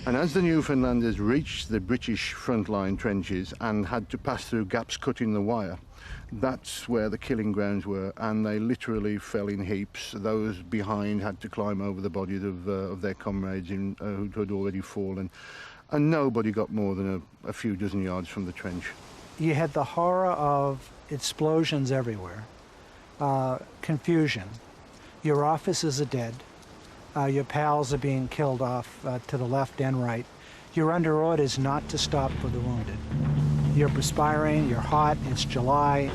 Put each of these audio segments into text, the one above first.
And as the Newfoundlanders reached the British frontline trenches and had to pass through gaps cut in the wire, that's where the killing grounds were, and they literally fell in heaps. Those behind had to climb over the bodies of their comrades who had already fallen, and nobody got more than a few dozen yards from the trench. You had the horror of explosions everywhere, confusion. Your officers are dead. Your pals are being killed off to the left and right. You're under orders not to stop for the wounded. You're perspiring, you're hot, it's July,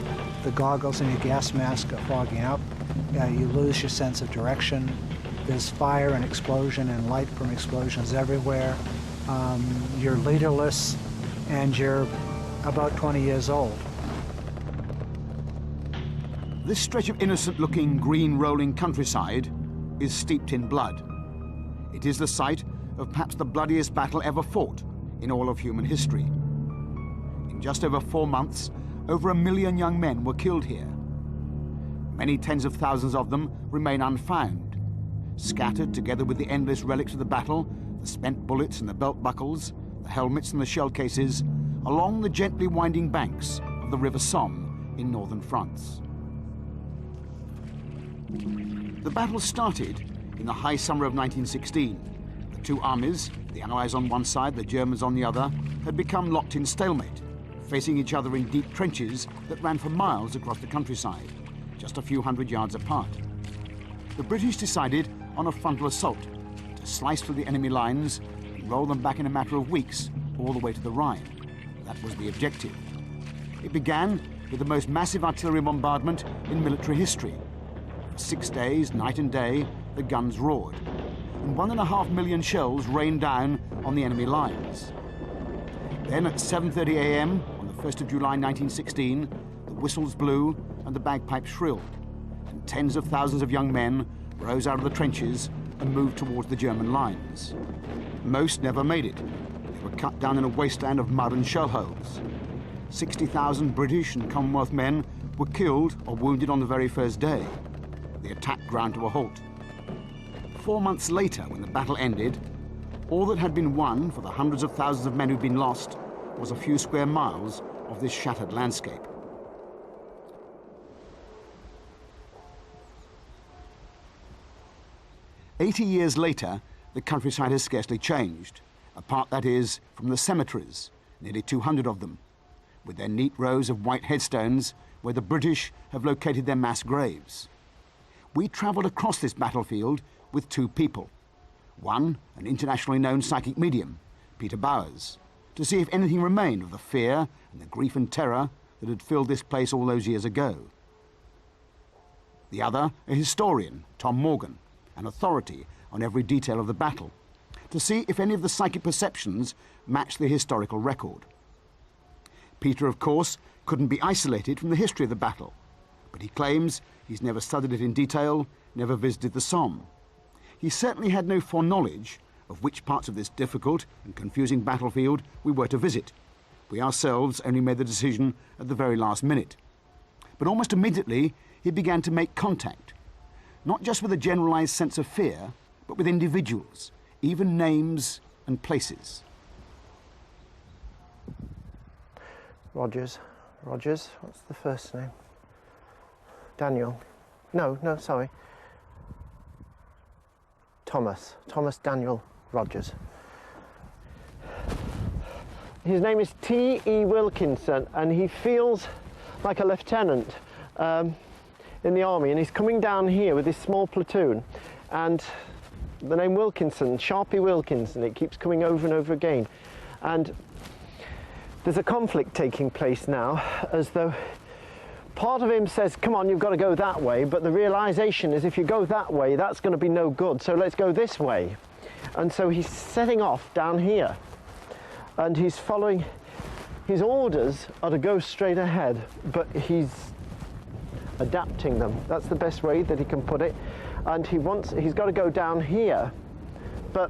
the goggles and your gas mask are fogging up. You lose your sense of direction. There's fire and explosion and light from explosions everywhere. You're leaderless, and you're about 20 years old. This stretch of innocent-looking, green-rolling countryside is steeped in blood. It is the site of perhaps the bloodiest battle ever fought in all of human history. In just over 4 months, over 1 million young men were killed here. Many tens of thousands of them remain unfound, scattered together with the endless relics of the battle, the spent bullets and the belt buckles, the helmets and the shell cases, along the gently winding banks of the River Somme in northern France. The battle started in the high summer of 1916. The two armies, the Allies on one side, the Germans on the other, had become locked in stalemate, facing each other in deep trenches that ran for miles across the countryside, just a few hundred yards apart. The British decided on a frontal assault to slice through the enemy lines and roll them back in a matter of weeks all the way to the Rhine. That was the objective. It began with the most massive artillery bombardment in military history. For 6 days, night and day, the guns roared, and 1.5 million shells rained down on the enemy lines. Then at 7:30 a.m. on the 1st of July 1916, the whistles blew and the bagpipes shrilled, and tens of thousands of young men rose out of the trenches and moved towards the German lines. Most never made it. They were cut down in a wasteland of mud and shell holes. 60,000 British and Commonwealth men were killed or wounded on the very first day. The attack ground to a halt. 4 months later, when the battle ended, all that had been won for the hundreds of thousands of men who'd been lost was a few square miles of this shattered landscape. "80 years later, the countryside has scarcely changed, apart, that is, from the cemeteries, nearly 200 of them, with their neat rows of white headstones where the British have located their mass graves. We travelled across this battlefield with two people. One, an internationally known psychic medium, Peter Bowers, to see if anything remained of the fear and the grief and terror that had filled this place all those years ago. The other, a historian, Tom Morgan, an authority on every detail of the battle, to see if any of the psychic perceptions matched the historical record. Peter, of course, couldn't be isolated from the history of the battle, but he claims he's never studied it in detail, never visited the Somme. He certainly had no foreknowledge of which parts of this difficult and confusing battlefield we were to visit. We ourselves only made the decision at the very last minute. But almost immediately, he began to make contact, not just with a generalized sense of fear, but with individuals, even names and places. Rogers. Rogers, what's the first name? Daniel. No, sorry. Thomas Daniel Rogers. His name is T.E. Wilkinson, and he feels like a lieutenant in the army, and he's coming down here with this small platoon, and the name Wilkinson, Sharpie Wilkinson, it keeps coming over and over again. And there's a conflict taking place now, as though part of him says, come on, you've got to go that way, but the realization is if you go that way, that's going to be no good, so let's go this way. And so he's setting off down here, and he's following, his orders are to go straight ahead, but he's adapting them. That's the best way that he can put it. And he's got to go down here, but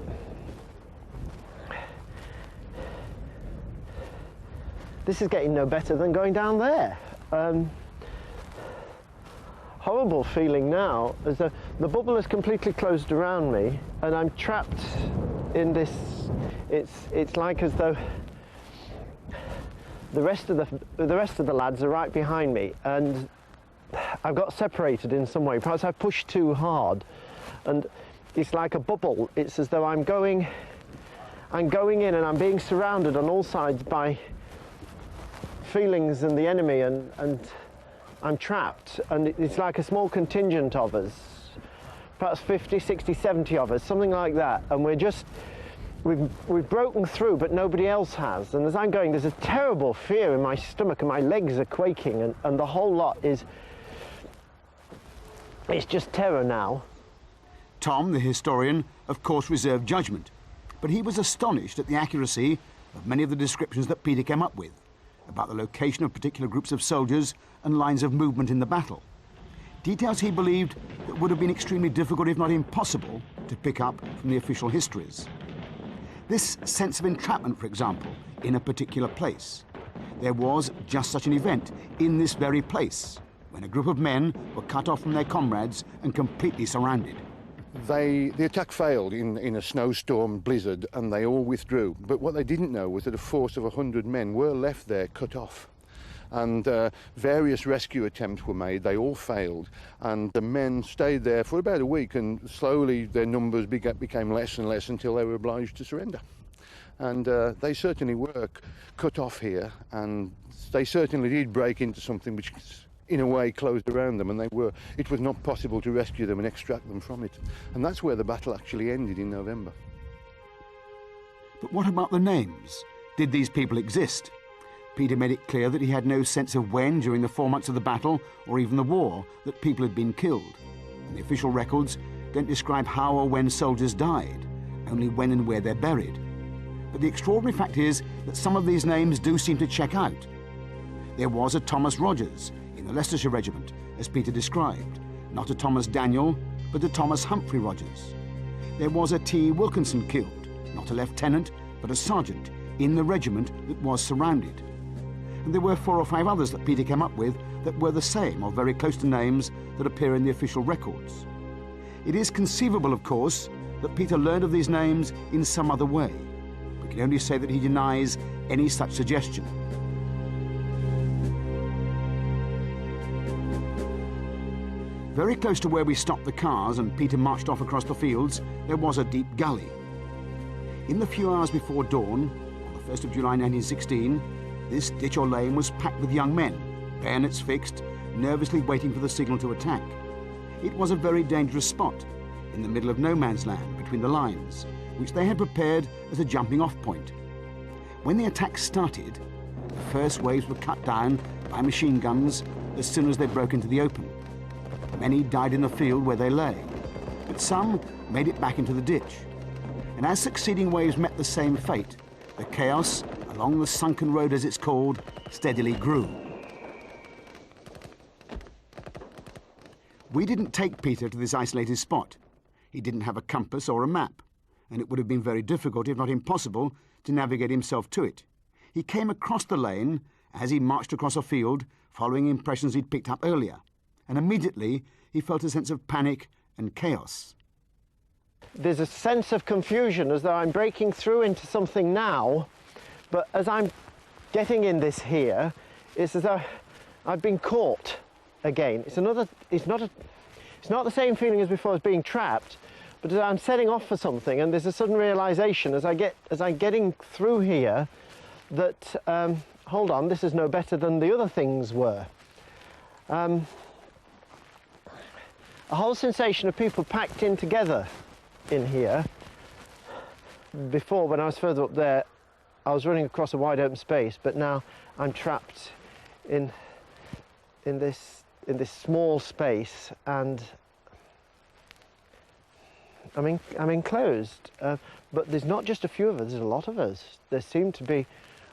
this is getting no better than going down there. Horrible feeling now, as though the bubble is completely closed around me and I'm trapped in this, it's like as though the rest of the lads are right behind me, and I've got separated in some way. Perhaps I pushed too hard, and it's like a bubble. It's as though I'm going in and I'm being surrounded on all sides by feelings and the enemy, and I'm trapped, and it's like a small contingent of us, perhaps 50, 60, 70 of us, something like that, and we've broken through, but nobody else has. And as I'm going, there's a terrible fear in my stomach, and my legs are quaking, and the whole lot is, it's just terror now. Tom, the historian, of course reserved judgment, but he was astonished at the accuracy of many of the descriptions that Peter came up with about the location of particular groups of soldiers and lines of movement in the battle. Details he believed that would have been extremely difficult, if not impossible, to pick up from the official histories. This sense of entrapment, for example, in a particular place. There was just such an event in this very place, when a group of men were cut off from their comrades and completely surrounded. The attack failed in a snowstorm blizzard, and they all withdrew. But what they didn't know was that a force of 100 men were left there cut off. And various rescue attempts were made. They all failed. And the men stayed there for about a week, and slowly their numbers became less and less until they were obliged to surrender. And they certainly were cut off here, and they certainly did break into something which in a way closed around them, and it was not possible to rescue them and extract them from it. And that's where the battle actually ended in November. But what about the names? Did these people exist? Peter made it clear that he had no sense of when, during the 4 months of the battle, or even the war, that people had been killed. And the official records don't describe how or when soldiers died, only when and where they're buried. But the extraordinary fact is that some of these names do seem to check out. There was a Thomas Rogers in the Leicestershire Regiment, as Peter described, not a Thomas Daniel, but a Thomas Humphrey Rogers. There was a T. Wilkinson killed, not a lieutenant, but a sergeant, in the regiment that was surrounded. And there were 4 or 5 others that Peter came up with that were the same, or very close to names that appear in the official records. It is conceivable, of course, that Peter learned of these names in some other way. We can only say that he denies any such suggestion. Very close to where we stopped the cars and Peter marched off across the fields, there was a deep gully. In the few hours before dawn, on the 1st of July 1916, this ditch or lane was packed with young men, bayonets fixed, nervously waiting for the signal to attack. It was a very dangerous spot, in the middle of no man's land between the lines, which they had prepared as a jumping-off point. When the attack started, the first waves were cut down by machine guns as soon as they broke into the open. Many died in the field where they lay, but some made it back into the ditch. And as succeeding waves met the same fate, the chaos along the sunken road, as it's called, steadily grew. We didn't take Peter to this isolated spot. He didn't have a compass or a map, and it would have been very difficult, if not impossible, to navigate himself to it. He came across the lane as he marched across a field, following impressions he'd picked up earlier. And immediately he felt a sense of panic and chaos. There's a sense of confusion, as though I'm breaking through into something now, but as I'm getting in this here, it's as though I've been caught again. It's not the same feeling as before as being trapped, but as I'm setting off for something, and there's a sudden realization as I'm getting through here that hold on, this is no better than the other things were. A whole sensation of people packed in together in here. Before, when I was further up there, I was running across a wide open space, but now I'm trapped in this small space, and I'm enclosed. But there's not just a few of us, there's a lot of us. There seem to be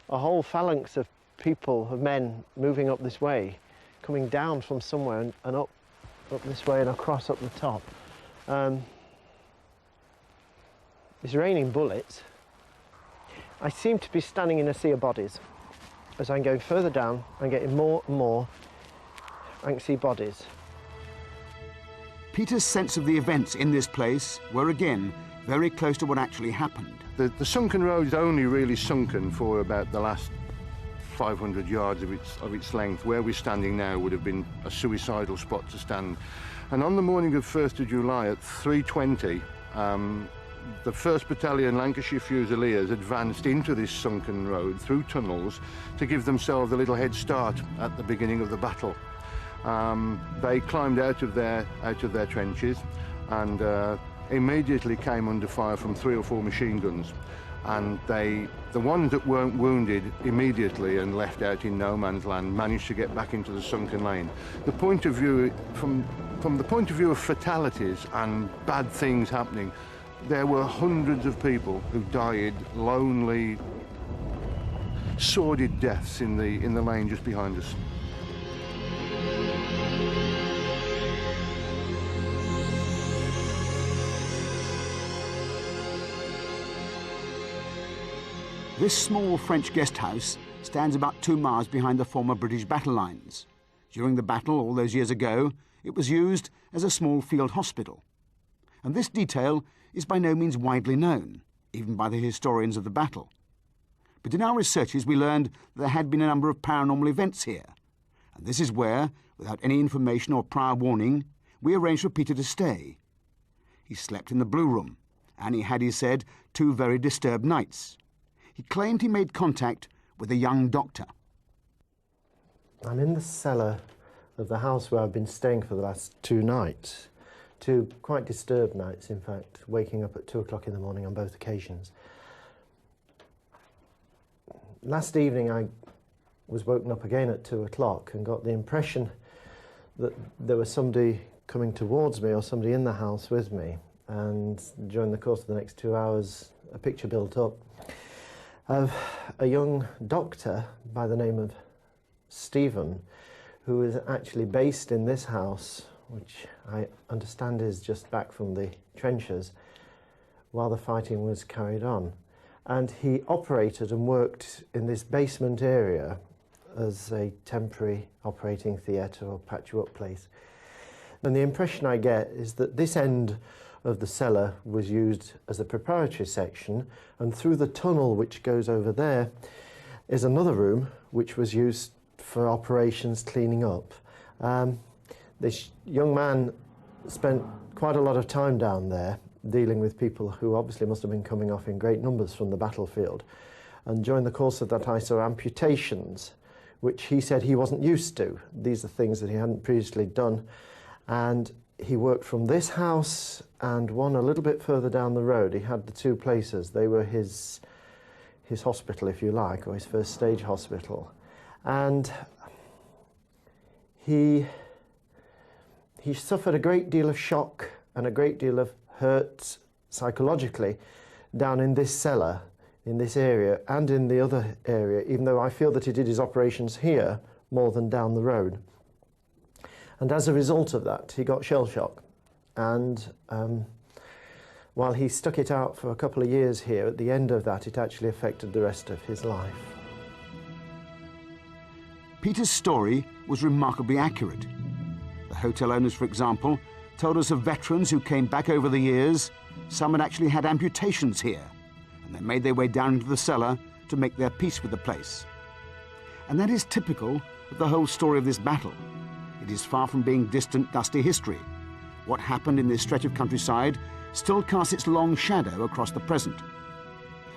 a whole phalanx of people, of men, moving up this way, coming down from somewhere and up this way and across up the top. It's raining bullets. I seem to be standing in a sea of bodies. As I'm going further down, I'm getting more and more. I can see bodies. Peter's sense of the events in this place were again very close to what actually happened. The sunken road is only really sunken for about the last 500 yards of its length. Where we're standing now would have been a suicidal spot to stand. And on the morning of 1st of July at 3:20, the 1st Battalion Lancashire Fusiliers advanced into this sunken road through tunnels to give themselves a little head start at the beginning of the battle. They climbed out of their trenches and immediately came under fire from 3 or 4 machine guns. And the ones that weren't wounded immediately and left out in no man's land managed to get back into the sunken lane. The point of view, from the point of view of fatalities and bad things happening, there were hundreds of people who died lonely, sordid deaths in the lane just behind us. This small French guest house stands about 2 miles behind the former British battle lines. During the battle all those years ago, it was used as a small field hospital. And this detail is by no means widely known, even by the historians of the battle. But in our researches we learned that there had been a number of paranormal events here. And this is where, without any information or prior warning, we arranged for Peter to stay. He slept in the Blue Room, and he had, he said, 2 very disturbed nights. He claimed he made contact with a young doctor. I'm in the cellar of the house where I've been staying for the last 2 nights. 2 quite disturbed nights, in fact, waking up at 2 o'clock in the morning on both occasions. Last evening I was woken up again at 2 o'clock and got the impression that there was somebody coming towards me or somebody in the house with me. And during the course of the next 2 hours, a picture built up of a young doctor by the name of Stephen, who is actually based in this house, which I understand is just back from the trenches, while the fighting was carried on. And he operated and worked in this basement area as a temporary operating theatre or patch-up place. And the impression I get is that this end of the cellar was used as a preparatory section, and through the tunnel which goes over there is another room which was used for operations cleaning up. This young man spent quite a lot of time down there dealing with people who obviously must have been coming off in great numbers from the battlefield. And during the course of that I saw amputations, which he said he wasn't used to. These are things that he hadn't previously done. And he worked from this house and one a little bit further down the road. He had the 2 places. They were his hospital, if you like, or his first stage hospital. And he suffered a great deal of shock and a great deal of hurt psychologically down in this cellar, in this area, and in the other area, even though I feel that he did his operations here more than down the road. And as a result of that, he got shell shock. And while he stuck it out for a couple of years here, at the end of that, it actually affected the rest of his life. Peter's story was remarkably accurate. The hotel owners, for example, told us of veterans who came back over the years. Some had actually had amputations here, and they made their way down into the cellar to make their peace with the place. And that is typical of the whole story of this battle. It is far from being distant, dusty history. What happened in this stretch of countryside still casts its long shadow across the present.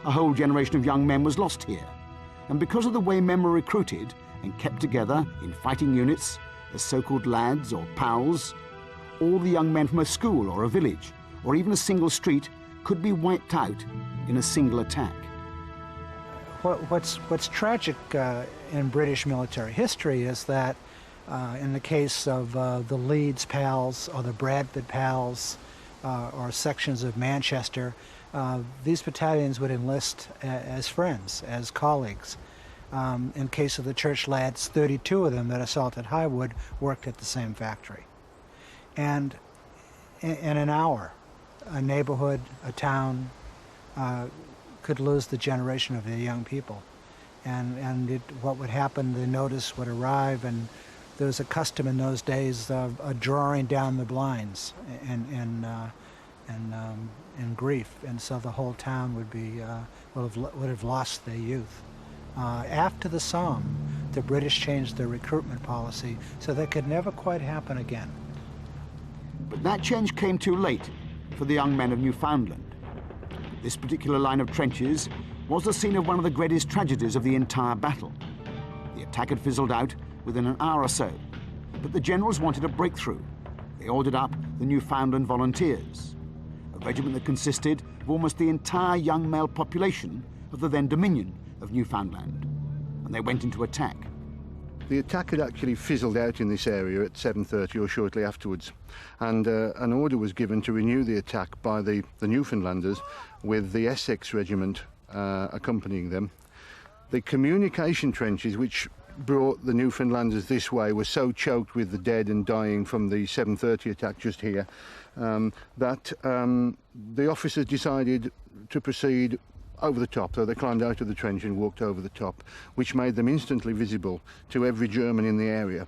A whole generation of young men was lost here, and because of the way men were recruited and kept together in fighting units as so-called lads or pals, all the young men from a school or a village or even a single street could be wiped out in a single attack. What's tragic in British military history is that in the case of the Leeds PALs or the Bradford PALs or sections of Manchester, these battalions would enlist as friends, as colleagues. In case of the Church Lads, 32 of them that assaulted Highwood worked at the same factory. And in an hour, a neighborhood, a town, could lose the generation of their young people. And what would happen, the notice would arrive, and there was a custom in those days of drawing down the blinds. And and grief, and so the whole town would have lost their youth. After the Somme, the British changed their recruitment policy so that could never quite happen again. But that change came too late for the young men of Newfoundland. This particular line of trenches was the scene of one of the greatest tragedies of the entire battle. The attack had fizzled out within an hour or so, but the generals wanted a breakthrough. They ordered up the Newfoundland Volunteers, a regiment that consisted of almost the entire young male population of the then Dominion of Newfoundland, and they went into attack. The attack had actually fizzled out in this area at 7:30 or shortly afterwards, and an order was given to renew the attack by the Newfoundlanders with the Essex Regiment accompanying them. The communication trenches which brought the Newfoundlanders this way were so choked with the dead and dying from the 7:30 attack just here that the officers decided to proceed over the top. So they climbed out of the trench and walked over the top, which made them instantly visible to every German in the area.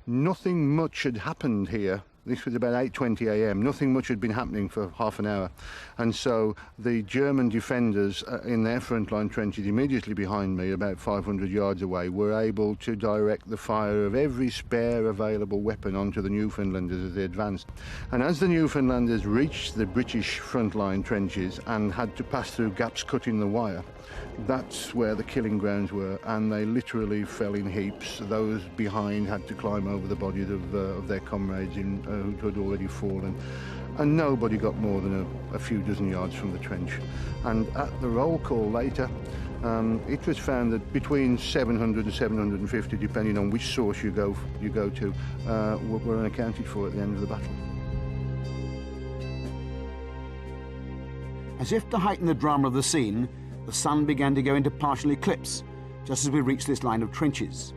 Nothing much had happened here. This was about 8:20 a.m. Nothing much had been happening for half an hour. And so the German defenders in their frontline trenches immediately behind me, about 500 yards away, were able to direct the fire of every spare available weapon onto the Newfoundlanders as they advanced. And as the Newfoundlanders reached the British frontline trenches and had to pass through gaps cut in the wire, that's where the killing grounds were, and they literally fell in heaps. Those behind had to climb over the bodies of their comrades who had already fallen, and nobody got more than a few dozen yards from the trench. And at the roll call later, it was found that between 700 and 750, depending on which source you go to, were unaccounted for at the end of the battle. As if to heighten the drama of the scene, the sun began to go into partial eclipse just as we reached this line of trenches.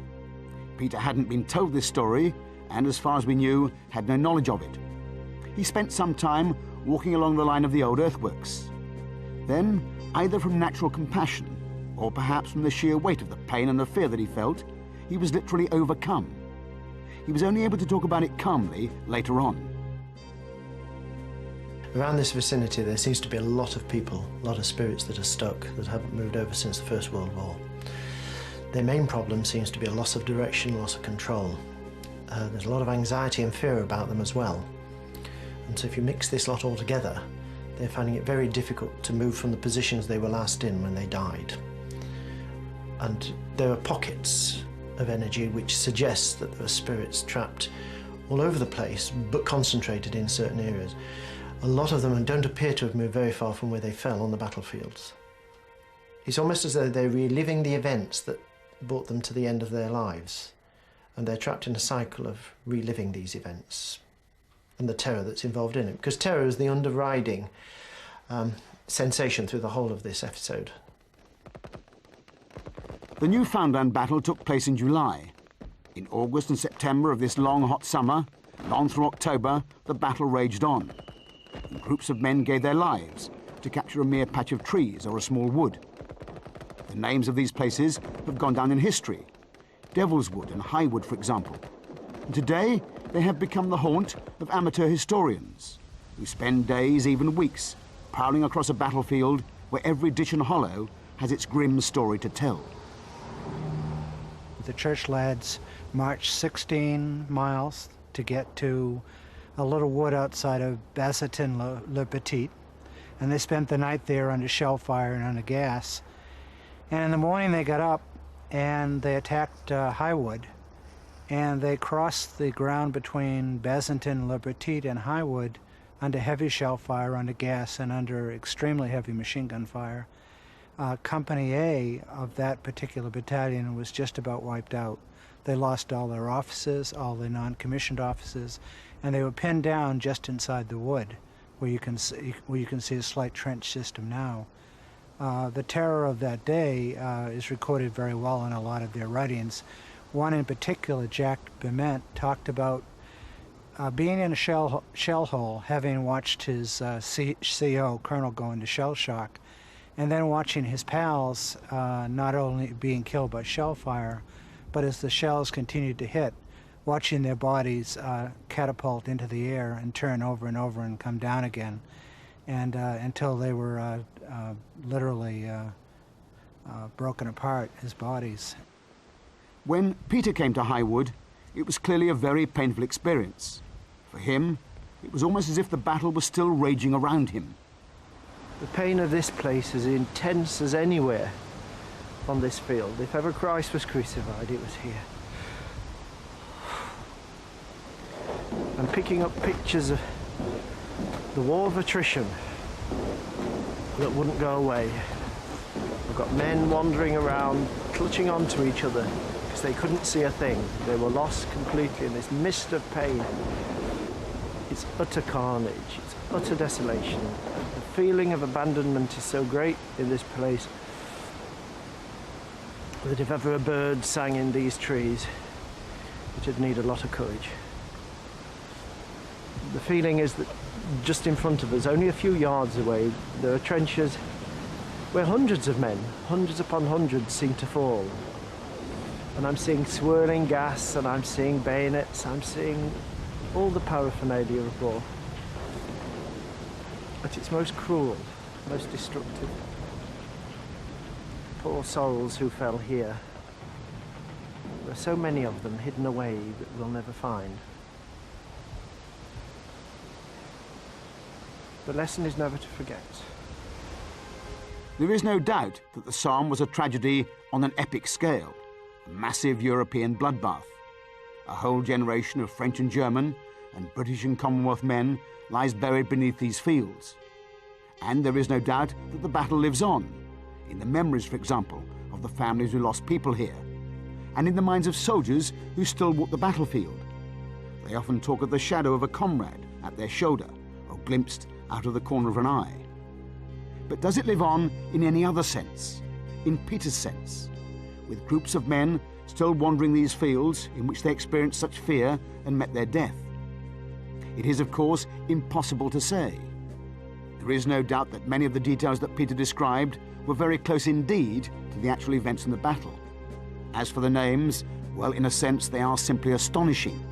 Peter hadn't been told this story, and as far as we knew, had no knowledge of it. He spent some time walking along the line of the old earthworks. Then, either from natural compassion, or perhaps from the sheer weight of the pain and the fear that he felt, he was literally overcome. He was only able to talk about it calmly later on. Around this vicinity there seems to be a lot of people, a lot of spirits that are stuck, that haven't moved over since the First World War. Their main problem seems to be a loss of direction, loss of control. There's a lot of anxiety and fear about them as well. And so if you mix this lot all together, they're finding it very difficult to move from the positions they were last in when they died. And there are pockets of energy which suggests that there are spirits trapped all over the place, but concentrated in certain areas. A lot of them don't appear to have moved very far from where they fell on the battlefields. It's almost as though they're reliving the events that brought them to the end of their lives, and they're trapped in a cycle of reliving these events and the terror that's involved in it, because terror is the underriding sensation through the whole of this episode. The Newfoundland battle took place in July. In August and September of this long, hot summer, and on through October, the battle raged on. Groups of men gave their lives to capture a mere patch of trees or a small wood. The names of these places have gone down in history. Devil's Wood and Highwood, for example. And today, they have become the haunt of amateur historians who spend days, even weeks, prowling across a battlefield where every ditch and hollow has its grim story to tell. The church lads marched 16 miles to get to a little wood outside of Bazatin-le-Petit, and they spent the night there under shell fire and under gas. And in the morning they got up and they attacked Highwood, and they crossed the ground between Bazatin-le-Petit and Highwood under heavy shell fire, under gas, and under extremely heavy machine gun fire. Company A of that particular battalion was just about wiped out. They lost all their officers, all their non-commissioned officers, and they were pinned down just inside the wood, where you can see a slight trench system now. The terror of that day is recorded very well in a lot of their writings. One in particular, Jack Bement, talked about being in a shell hole, having watched his CO, Colonel, go into shell shock, and then watching his pals not only being killed by shell fire, but as the shells continued to hit, watching their bodies catapult into the air and turn over and over and come down again. and until they were literally broken apart, his bodies. When Peter came to Highwood, it was clearly a very painful experience. For him, it was almost as if the battle was still raging around him. The pain of this place is intense as anywhere on this field. If ever Christ was crucified, it was here. I'm picking up pictures of the war of attrition that wouldn't go away. We've got men wandering around, clutching onto each other because they couldn't see a thing. They were lost completely in this mist of pain. It's utter carnage, it's utter desolation. The feeling of abandonment is so great in this place that if ever a bird sang in these trees, it'd need a lot of courage. The feeling is that just in front of us, only a few yards away, there are trenches where hundreds of men, hundreds upon hundreds, seem to fall. And I'm seeing swirling gas, and I'm seeing bayonets, I'm seeing all the paraphernalia of war. At its most cruel, most destructive. Poor souls who fell here. There are so many of them hidden away that we'll never find. The lesson is never to forget. There is no doubt that the Somme was a tragedy on an epic scale, a massive European bloodbath. A whole generation of French and German and British and Commonwealth men lies buried beneath these fields. And there is no doubt that the battle lives on, in the memories, for example, of the families who lost people here, and in the minds of soldiers who still walk the battlefield. They often talk of the shadow of a comrade at their shoulder, or glimpsed out of the corner of an eye. But does it live on in any other sense, in Peter's sense, with groups of men still wandering these fields in which they experienced such fear and met their death? It is, of course, impossible to say. There is no doubt that many of the details that Peter described were very close indeed to the actual events in the battle. As for the names, well, in a sense, they are simply astonishing.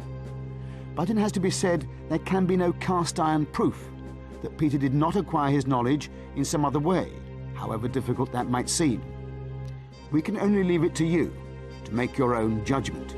But it has to be said, there can be no cast-iron proof that Peter did not acquire his knowledge in some other way, however difficult that might seem. We can only leave it to you to make your own judgment.